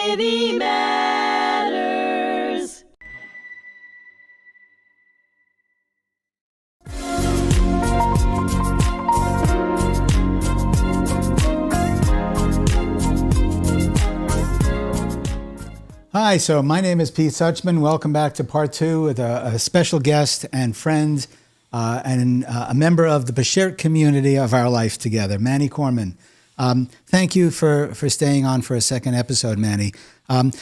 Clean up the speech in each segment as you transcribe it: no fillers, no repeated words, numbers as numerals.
Society Matters. Hi, so my name is Peter Suchmann. Welcome back to part two with a special guest and friend and a member of the Bashert community of our life together, Manny Korman. Thank you for staying on for a second episode, Manny.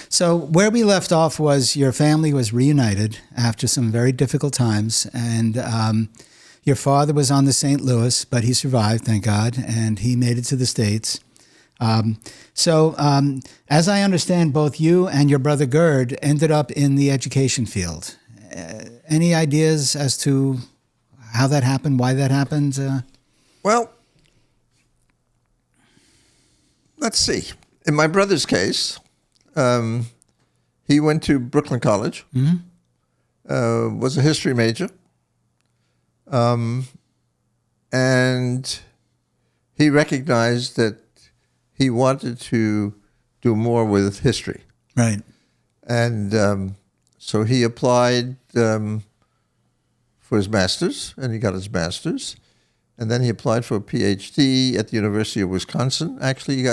So where we left off was your family was reunited after some very difficult times, and your father was on the St. Louis, but he survived, thank God, and he made it to the States. So as I understand, both you and your brother Gerhard ended up in the education field. Any ideas as to how that happened, why that happened? Well, let's see. In my brother's case, he went to Brooklyn College, was a history major, and he recognized that he wanted to do more with history. Right. And so he applied for his master's, and he got his master's. And then he applied for a PhD at the University of Wisconsin. Actually,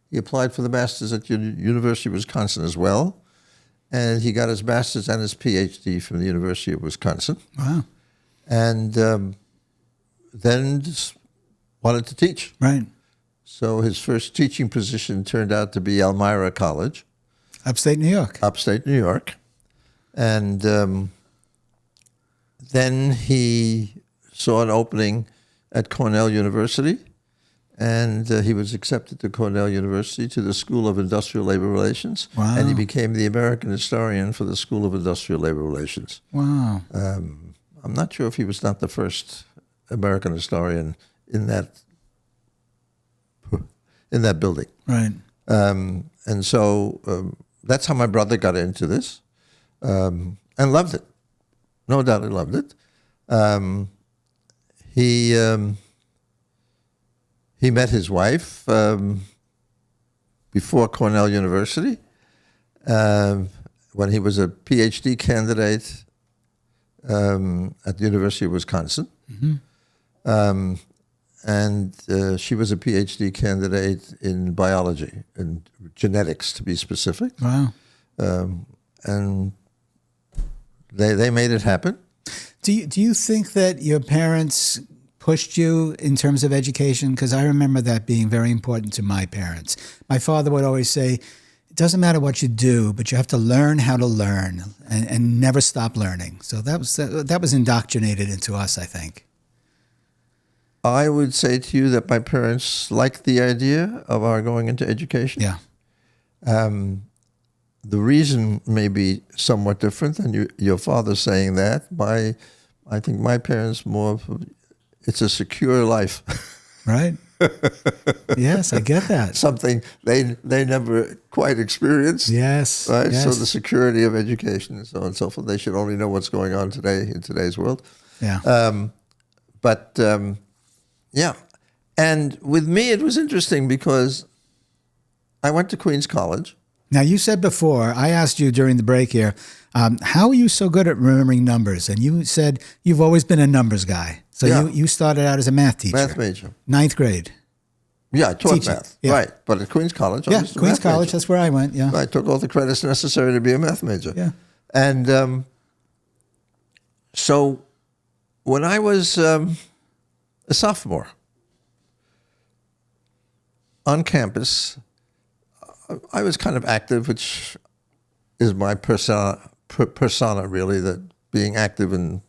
he applied for the master's at the University of Wisconsin as well. And he got his master's and his PhD from the University of Wisconsin. Wow. And then just wanted to teach. Right. So his first teaching position turned out to be Elmira College. Upstate New York. Upstate New York. And then he saw an opening at Cornell University, and he was accepted to Cornell University to the School of Industrial Labor Relations. Wow. And he became the American historian for the School of Industrial Labor Relations. Wow. I'm not sure if he was not the first American historian in that building. Right. And so that's how my brother got into this, and loved it. No doubt he loved it. He met his wife before Cornell University when he was a PhD candidate at the University of Wisconsin. Mm-hmm. And she was a PhD candidate in biology, in genetics to be specific. Wow. And they made it happen. Do you think that your parents pushed you in terms of education? Because I remember that being very important to my parents. My father would always say, it doesn't matter what you do, but you have to learn how to learn and never stop learning. So that was indoctrinated into us, I think. I would say to you that my parents liked the idea of our going into education. Yeah. The reason may be somewhat different than your father saying that. I think my parents it's a secure life. Right. Yes, I get that. Something they never quite experienced. Yes. Right. Yes. So the security of education and so on and so forth. They should only know what's going on today in today's world. Yeah. Yeah. And with me, it was interesting because I went to Queens College. Now, you said before, I asked you during the break here, how are you so good at remembering numbers? And you said you've always been a numbers guy. So yeah. you started out as a math teacher. Math major. 9th grade. Yeah, I taught Teaching. math. Yeah. Right. But at Queens College, I Yeah, was a Queens math College, major. that's where I went, yeah. I took all the credits necessary to be a math major. Yeah. And so when I was a sophomore on campus, I was kind of active, which is my persona really, that being active in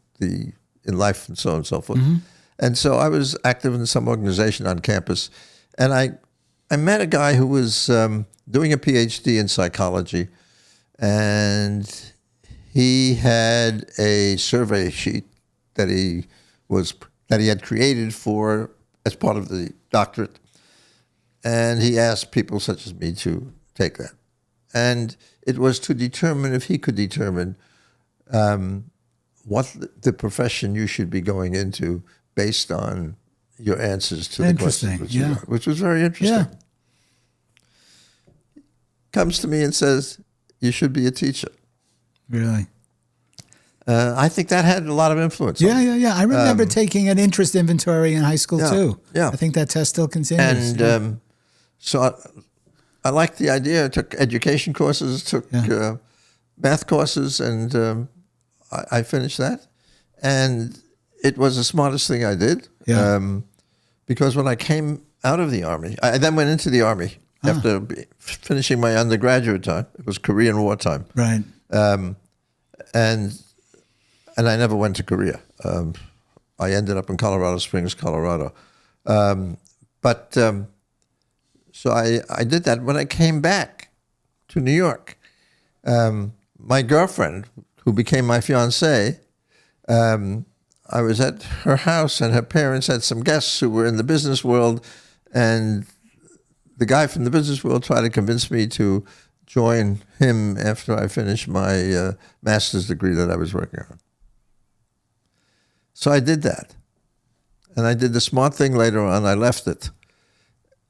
life and so on and so forth. Mm-hmm. And so I was active in some organization on campus, and I met a guy who was doing a PhD in psychology, and he had a survey sheet that he had created as part of the doctorate. And he asked people such as me to take that. And it was to determine if he could determine what the profession you should be going into based on your answers to the questions, which was very interesting. Yeah. comes to me and says, "You should be a teacher." Really? I think that had a lot of influence. Yeah. I remember taking an interest inventory in high school too. Yeah. I think that test still continues. And so I liked the idea. I took education courses, took math courses, and I finished that. And it was the smartest thing I did. Yeah. Because when I came out of the Army, I then went into the Army after finishing my undergraduate time. It was Korean War time. Right. And I never went to Korea. I ended up in Colorado Springs, Colorado. So I did that. When I came back to New York, my girlfriend, who became my fiancée, I was at her house, and her parents had some guests who were in the business world, and the guy from the business world tried to convince me to join him after I finished my master's degree that I was working on. So I did that. And I did the smart thing later on. I left it.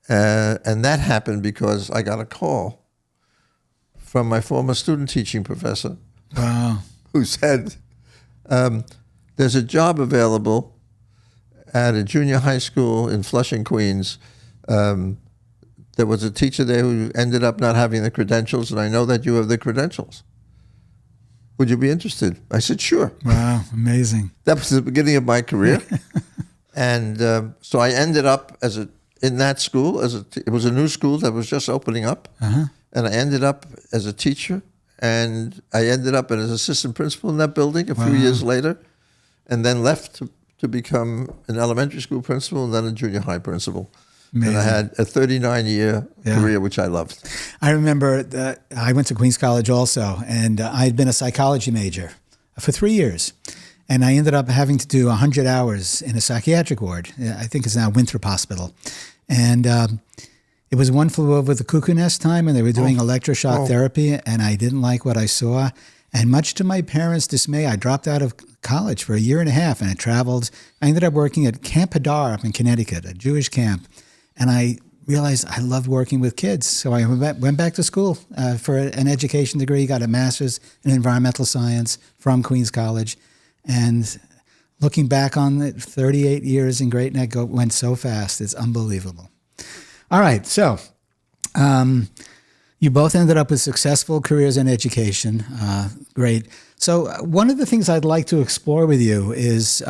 And that happened because I got a call from my former student teaching professor. Wow. Who said, there's a job available at a junior high school in Flushing, Queens. There was a teacher there who ended up not having the credentials, and I know that you have the credentials. Would you be interested? I said, sure. Wow, amazing. That was the beginning of my career. And so I ended up in that school. It was a new school that was just opening up. Uh-huh. And I ended up as a teacher, and I ended up as assistant principal in that building a few years later, and then left to become an elementary school principal and then a junior high principal. Amazing. And I had a 39-year career, which I loved. I remember that I went to Queens College also, and I had been a psychology major for 3 years. And I ended up having to do 100 hours in a psychiatric ward. I think it's now Winthrop Hospital. And it was One Flew Over the Cuckoo Nest time, and they were doing electroshock therapy, and I didn't like what I saw. And much to my parents' dismay, I dropped out of college for a year and a half, and I traveled. I ended up working at Camp Hadar up in Connecticut, a Jewish camp. And I realized I loved working with kids. So I went back to school for an education degree, got a master's in environmental science from Queens College. And looking back on it, 38 years in Great Neck went so fast. It's unbelievable. All right. So you both ended up with successful careers in education. Great. So one of the things I'd like to explore with you is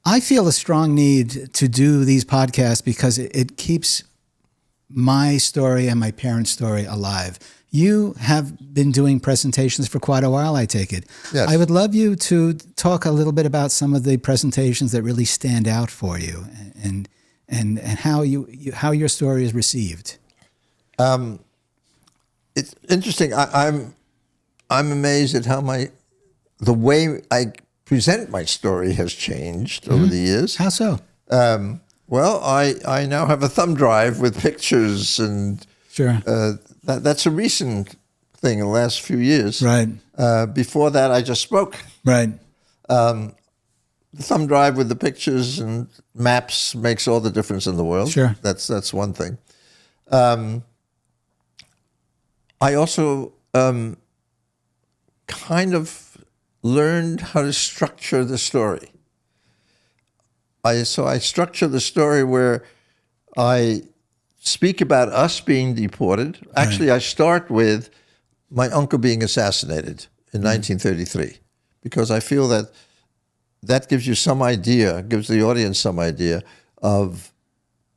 I feel a strong need to do these podcasts because it keeps my story and my parents' story alive. You have been doing presentations for quite a while, I take it. Yes. I would love you to talk a little bit about some of the presentations that really stand out for you and how your story is received. It's interesting. I'm amazed at how the way I present my story has changed over the years. How so? Well, I now have a thumb drive with pictures, and Sure. That's a recent thing in the last few years. Right. Before that, I just spoke. Right. The thumb drive with the pictures and maps makes all the difference in the world. Sure. That's one thing. I also kind of learned how to structure the story. I structure the story where I speak about us being deported. Actually, I start with my uncle being assassinated in 1933, because I feel that gives you some idea, gives the audience some idea of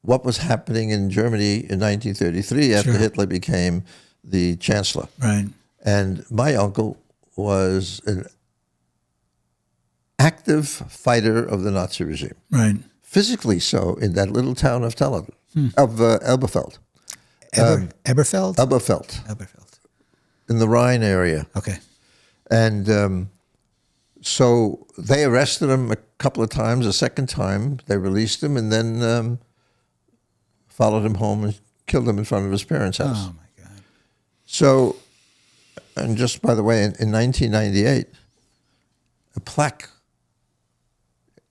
what was happening in Germany in 1933 after Hitler became the chancellor. Right. And my uncle was an active fighter of the Nazi regime. Right. Physically so, in that little town of Elberfeld. Elberfeld? Elberfeld. In the Rhine area. Okay. And so they arrested him a couple of times. A second time, they released him, and then followed him home and killed him in front of his parents' house. Oh, my God. So, and just by the way, in 1998, a plaque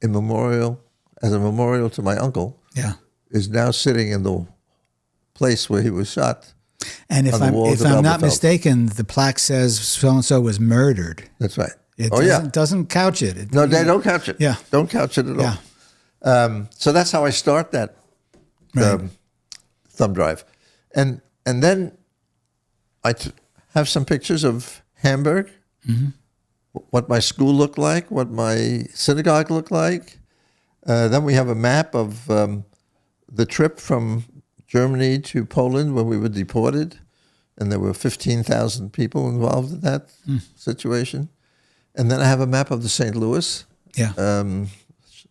as a memorial to my uncle, is now sitting in the place where he was shot And if on the I'm walls if of I'm not Elberfeld. mistaken, the plaque says so and so was murdered. That's right. It Oh, yeah. doesn't couch it. No, they don't couch it. Yeah. Don't couch it at Yeah. all. So that's how I start that Right. thumb drive. And then I have some pictures of Hamburg, what my school looked like, what my synagogue looked like. Then we have a map of the trip from Germany to Poland when we were deported. And there were 15,000 people involved in that situation. And then I have a map of the St. Louis, Yeah.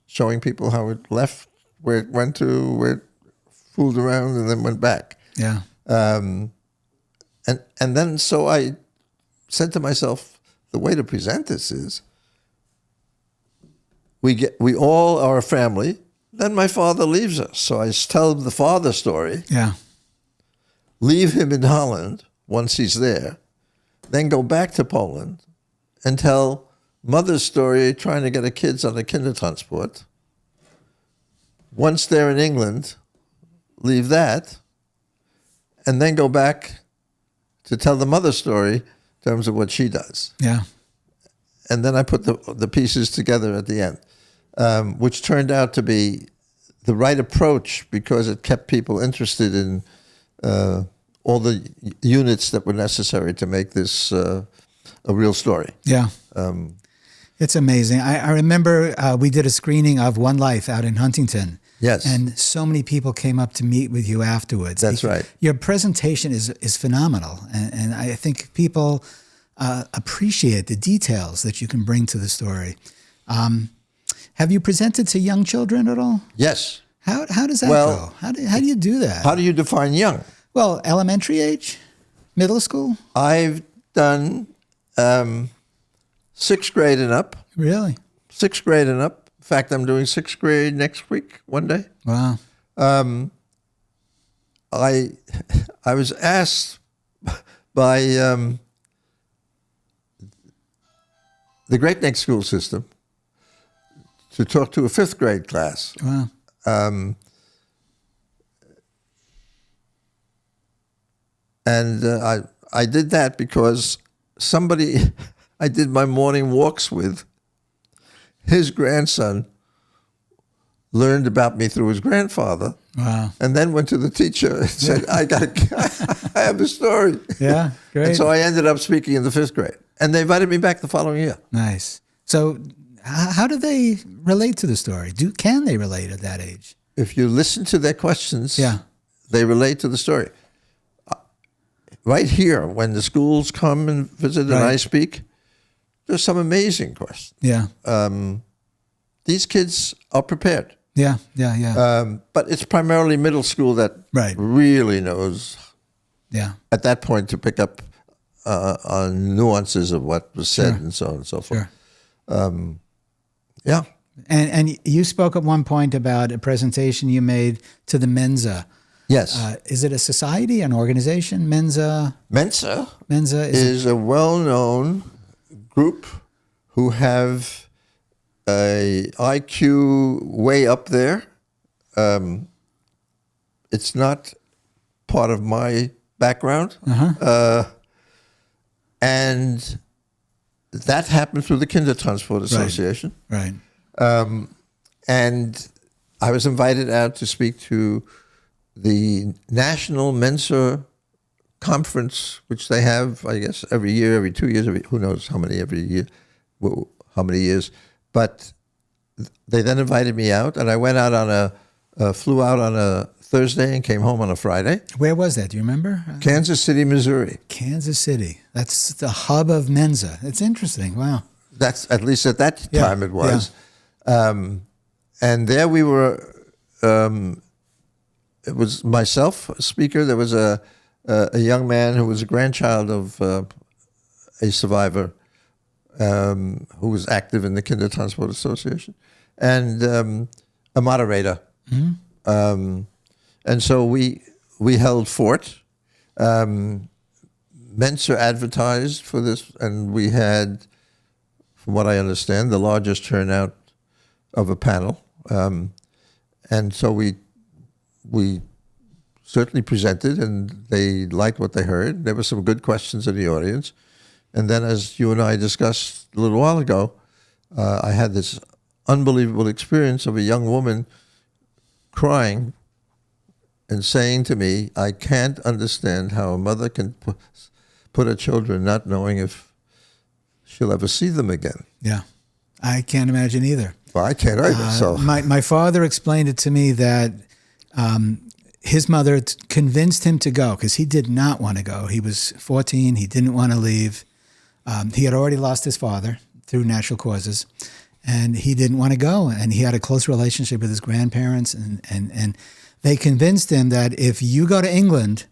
showing people how it left, where it went to, where it fooled around, and then went back. Yeah. And then so I said to myself, the way to present this is we all are a family. Then my father leaves us, so I tell the father story. Yeah. Leave him in Holland once he's there, then go back to Poland and tell mother's story trying to get her kids on a Kindertransport. Once they're in England, leave that, and then go back to tell the mother's story in terms of what she does. Yeah. And then I put the pieces together at the end, which turned out to be the right approach because it kept people interested in all the units that were necessary to make this a real story. Yeah. It's amazing. I remember we did a screening of One Life out in Huntington. Yes. And so many people came up to meet with you afterwards. That's right. Your presentation is phenomenal. And I think people appreciate the details that you can bring to the story. Have you presented to young children at all? Yes. How does that Well, go? How do you do that? How do you define young? Well, elementary age? Middle school? I've done 6th grade and up. Really? 6th grade and up. In fact, I'm doing 6th grade next week, one day. Wow. I was asked by the Great Neck School System to talk to a 5th grade class. Wow. And I did that because somebody I did my morning walks with, his grandson learned about me through his grandfather. Wow. And then went to the teacher and said, I have a story. Yeah, great. And so I ended up speaking in the 5th grade. And they invited me back the following year. Nice. So how do they relate to the story? Can they relate at that age? If you listen to their questions, Yeah. they relate to the story. Right here, when the schools come and visit and Right. I speak, there's some amazing questions. Yeah. These kids are prepared. Yeah. Yeah. Yeah. But it's primarily middle school that Right. really knows Yeah. at that point to pick up on nuances of what was said Sure. and so on and so forth. Sure. Yeah. And you spoke at one point about a presentation you made to the Mensa. Yes. Is it a society, an organization? Mensa Mensa is is a well-known group who have a IQ way up there. It's not part of my background. And that happened through the Kindertransport Association. right. And I was invited out to speak to the National Mensa Conference, which they have, I guess, every year, every 2 years, who knows how many every year, how many years. But they then invited me out, and I went out on flew out on a Thursday and came home on a Friday. Where was that? Do you remember? Kansas City, Missouri. Kansas City. That's the hub of Mensa. It's interesting. Wow. That's, at least at that Yeah, time it was. And there we were, it was myself, a speaker. There was a young man who was a grandchild of a survivor who was active in the Kindertransport Association, and a moderator. And so we held fort. Mensa advertised for this, and we had, from what I understand, the largest turnout of a panel. And so we certainly presented, and they liked what they heard. There were some good questions in the audience. And then, as you and I discussed a little while ago, I had this unbelievable experience of a young woman crying and saying to me, I can't understand how a mother can put her children not knowing if she'll ever see them again. Yeah. I can't imagine either. Well, I can't either. So my father explained it to me that his mother convinced him to go because he did not want to go. He was 14. He didn't want to leave. He had already lost his father through natural causes, and he didn't want to go. And he had a close relationship with his grandparents, and they convinced him that if you go to England,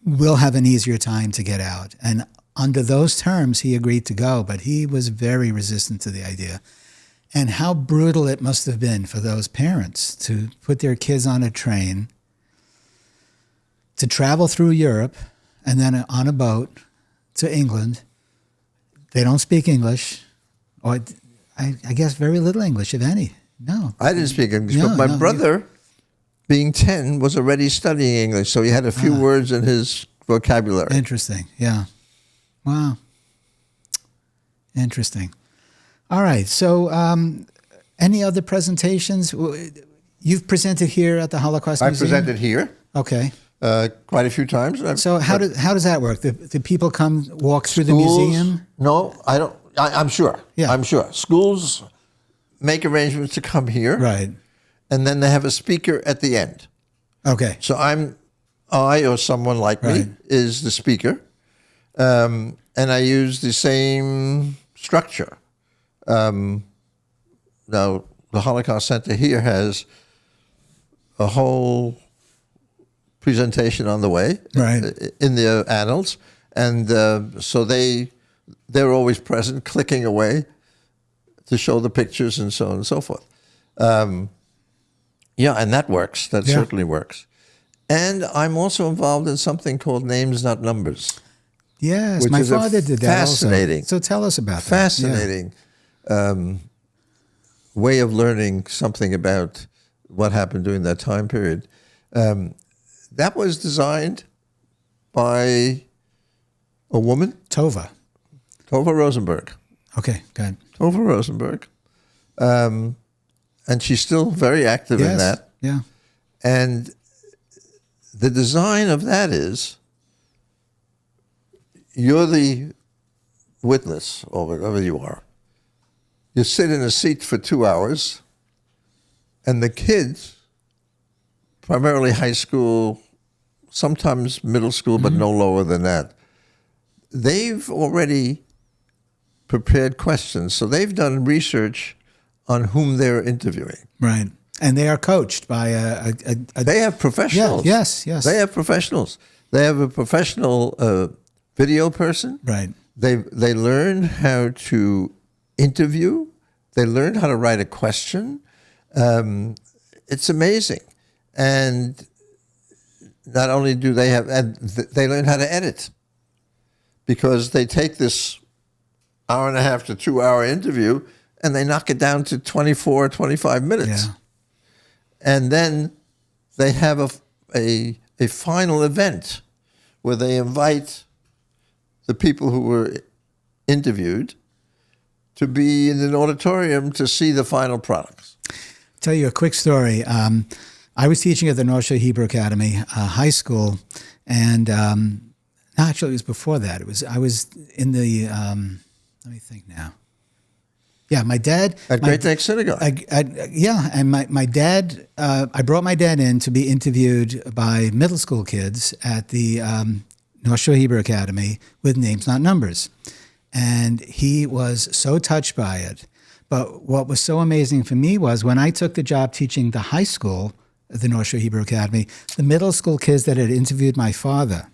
we'll have an easier time to get out. And under those terms, he agreed to go, but he was very resistant to the idea. And how brutal it must have been for those parents to put their kids on a train, to travel through Europe, and then on a boat to England. They don't speak English, or I guess very little English, if any. No. I didn't speak English, but my brother, being 10, was already studying English, so he had a few words in his vocabulary. Interesting, yeah. Wow. Interesting. All right, so any other presentations? You've presented here at the Holocaust Museum? I presented here. Okay. Quite a few times. So how does that work? The people come walk through the museum? No, I don't. I'm sure. Yeah. I'm sure. Schools make arrangements to come here. Right. And then they have a speaker at the end. Okay. So I or someone like me is the speaker. And I use the same structure. Now, the Holocaust Center here has a whole presentation on the way in the annals, and so they're always present, clicking away to show the pictures and so on and so forth. Yeah, and that works. That certainly works. And I'm also involved in something called Names Not Numbers. Yes, my father did that. Fascinating. Also. So tell us about that. Fascinating way of learning something about what happened during that time period. That was designed by a woman. Tova Rosenberg. Okay, good. Tova Rosenberg. And she's still very active in that. Yeah. And the design of that is you're the witness, or whatever you are. You sit in a seat for 2 hours, and the kids, primarily high school, sometimes middle school, but no lower than that, they've already prepared questions. So they've done research on whom they're interviewing. Right. And they are coached by a They have professionals. Yes. They have professionals. They have a professional video person. Right. They learn how to interview. They learn how to write a question. It's amazing. And not only do they have, and they learn how to edit, because they take this hour and a half to 2 hour interview and they knock it down to 24, 25 minutes. Yeah. And then they have a final event where they invite the people who were interviewed to be in an auditorium to see the final products. Tell you a quick story. I was teaching at the North Shore Hebrew Academy high school, and actually it was before that. I was in the let me think now. Yeah, my dad at Great Neck Synagogue. And my dad. I brought my dad in to be interviewed by middle school kids at the North Shore Hebrew Academy with Names Not Numbers, and he was so touched by it. But what was so amazing for me was when I took the job teaching the high school at the North Shore Hebrew Academy, the middle school kids that had interviewed my father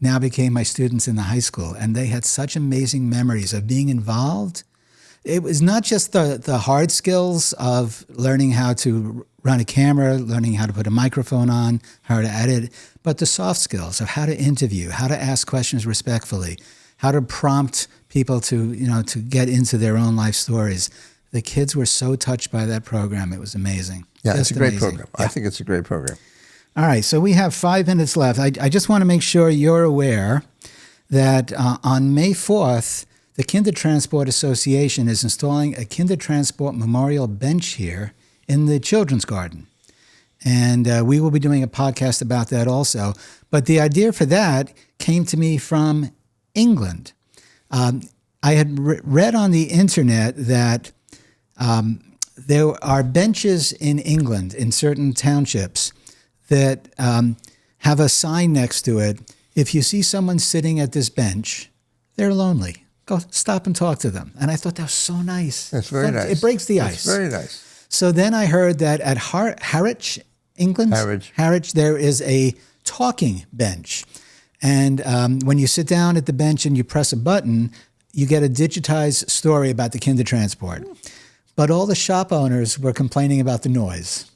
now became my students in the high school, and they had such amazing memories of being involved. It was not just the hard skills of learning how to run a camera, learning how to put a microphone on, how to edit, but the soft skills of how to interview, how to ask questions respectfully, how to prompt people to get into their own life stories. The kids were so touched by that program. It was amazing. Yeah, Just it's a great amazing. program. Yeah. I think it's a great program. All right, so we have 5 minutes left. I just want to make sure you're aware that on May 4th, the Kindertransport Association is installing a Kindertransport memorial bench here in the Children's Garden. And we will be doing a podcast about that also. But the idea for that came to me from England. I had read on the internet that there are benches in England, in certain townships, that have a sign next to it. If you see someone sitting at this bench, they're lonely. Go stop and talk to them. And I thought that was so nice. That's very nice. It breaks the ice. That's very nice. So then I heard that at Harwich, England, Harwich, there is a talking bench. And when you sit down at the bench and you press a button, you get a digitized story about the Kindertransport. But all the shop owners were complaining about the noise.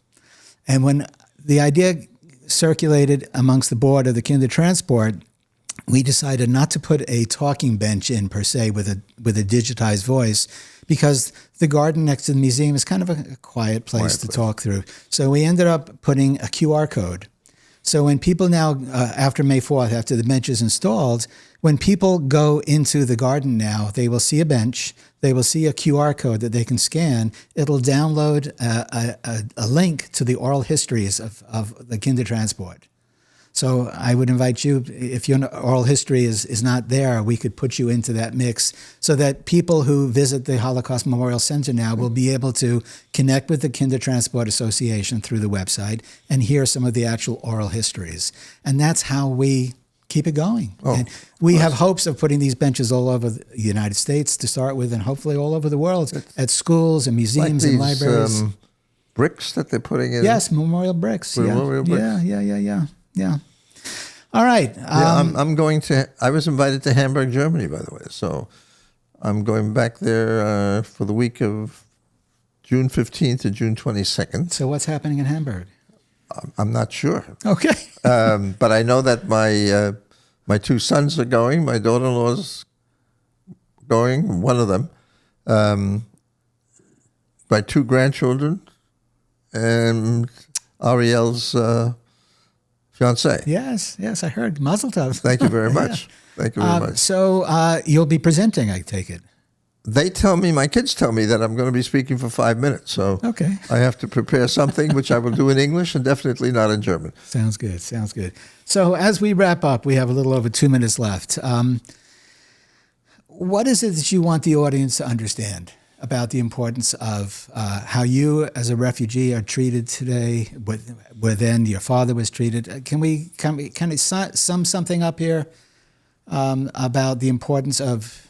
And when the idea circulated amongst the board of the Kindertransport, we decided not to put a talking bench in per se with a digitized voice, because the garden next to the museum is kind of a quiet place to talk through. So we ended up putting a QR code. So when people now, after May 4th, after the bench is installed, when people go into the garden now, they will see a bench, they will see a QR code that they can scan. It'll download a link to the oral histories of the Kindertransport. So I would invite you, if your oral history is not there, we could put you into that mix so that people who visit the Holocaust Memorial Center now will be able to connect with the Kindertransport Association through the website and hear some of the actual oral histories. And that's how we keep it going. And we have hopes of putting these benches all over the United States to start with, and hopefully all over the world, at schools and museums and libraries. Bricks that they're putting in? Yes, memorial bricks. Memorial bricks. Yeah. All right. I'm going to. I was invited to Hamburg, Germany, by the way. So I'm going back there for the week of June 15th to June 22nd. So what's happening in Hamburg? I'm not sure. Okay. But I know that my 2 sons are going. My daughter-in-law's going. One of them. My 2 grandchildren, and Ariel's fiancé. Yes, I heard. Mazel tov. Thank you very much. Thank you very much. So you'll be presenting, I take it. They tell me, my kids tell me that I'm going to be speaking for 5 minutes. So okay. I have to prepare something, which I will do in English and definitely not in German. Sounds good. So as we wrap up, we have a little over 2 minutes left. What is it that you want the audience to understand about the importance of how you as a refugee are treated today, within your father was treated? Can we kind of sum something up here about the importance of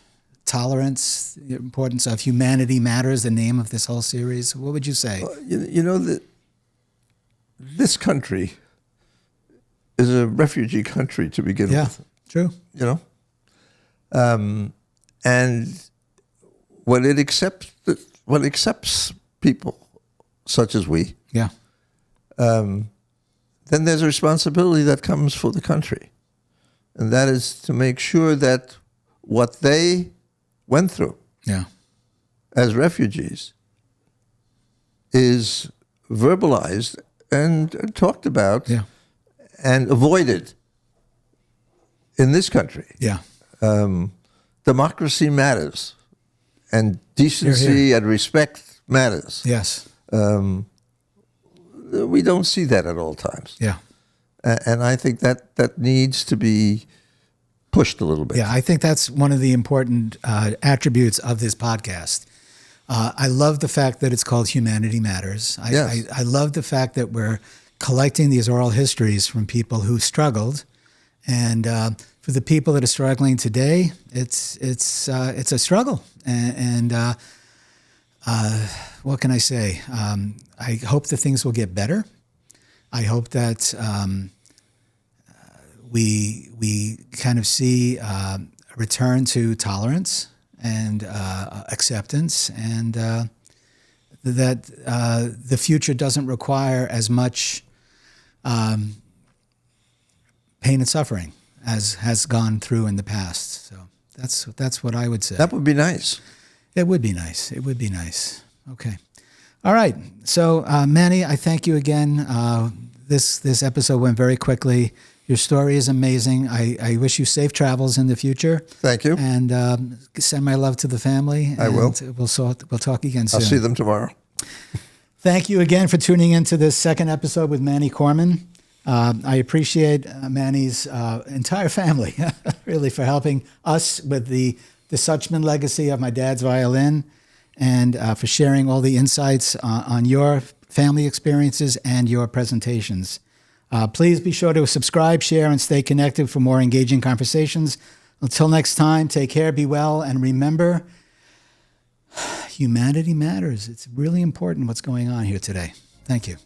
tolerance, the importance of humanity matters, the name of this whole series? What would you say? Well, you know that this country is a refugee country to begin with. Yeah, true. You know, and when it accepts people such as we, then there's a responsibility that comes for the country, and that is to make sure that what they went through as refugees is verbalized and talked about and avoided in this country. Democracy matters, and decency and respect matters. Yes. We don't see that at all times. And I think that needs to be pushed a little bit. I think that's one of the important attributes of this podcast. I love the fact that it's called Humanity Matters. I love the fact that we're collecting these oral histories from people who struggled, and for the people that are struggling today, it's a struggle. And what can I say? I hope that things will get better. I hope that we kind of see a return to tolerance and acceptance, and that the future doesn't require as much pain and suffering as has gone through in the past. So that's what I would say. That would be nice. It would be nice. It would be nice. Okay. All right. So, Manny, I thank you again. this episode went very quickly. Your story is amazing. I wish you safe travels in the future. Thank you. And send my love to the family. I will. We'll talk again soon. I'll see them tomorrow. Thank you again for tuning into this second episode with Manny Korman. I appreciate Manny's entire family, really, for helping us with the Suchmann legacy of my dad's violin, and for sharing all the insights on your family experiences and your presentations. Please be sure to subscribe, share, and stay connected for more engaging conversations. Until next time, take care, be well, and remember, humanity matters. It's really important what's going on here today. Thank you.